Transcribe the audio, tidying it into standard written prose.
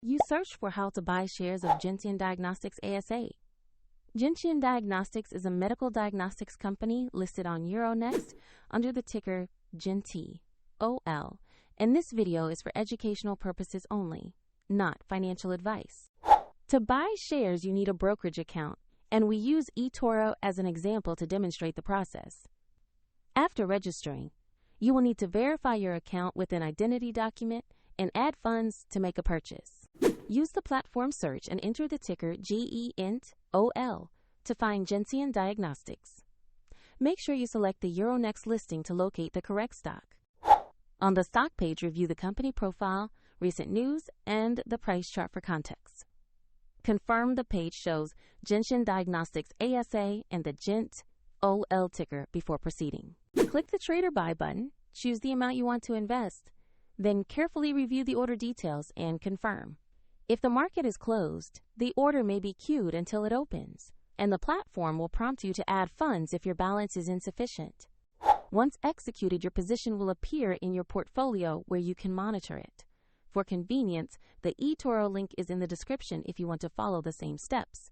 You search for how to buy shares of Gentian Diagnostics ASA. Gentian Diagnostics is a medical diagnostics company listed on Euronext under the ticker GENT.OL, and this video is for educational purposes only, not financial advice. To buy shares, you need a brokerage account, and we use eToro as an example to demonstrate the process. After registering, you will need to verify your account with an identity document and add funds to make a purchase. Use the platform search and enter the ticker GENT.OL to find Gentian Diagnostics. Make sure you select the Euronext listing to locate the correct stock. On the stock page, review the company profile, recent news, and the price chart for context. Confirm the page shows Gentian Diagnostics ASA and the GENT.OL ticker before proceeding. Click the Trade or Buy button, choose the amount you want to invest, then carefully review the order details and confirm. If the market is closed, the order may be queued until it opens, and the platform will prompt you to add funds if your balance is insufficient. Once executed, your position will appear in your portfolio where you can monitor it. For convenience, the eToro link is in the description if you want to follow the same steps.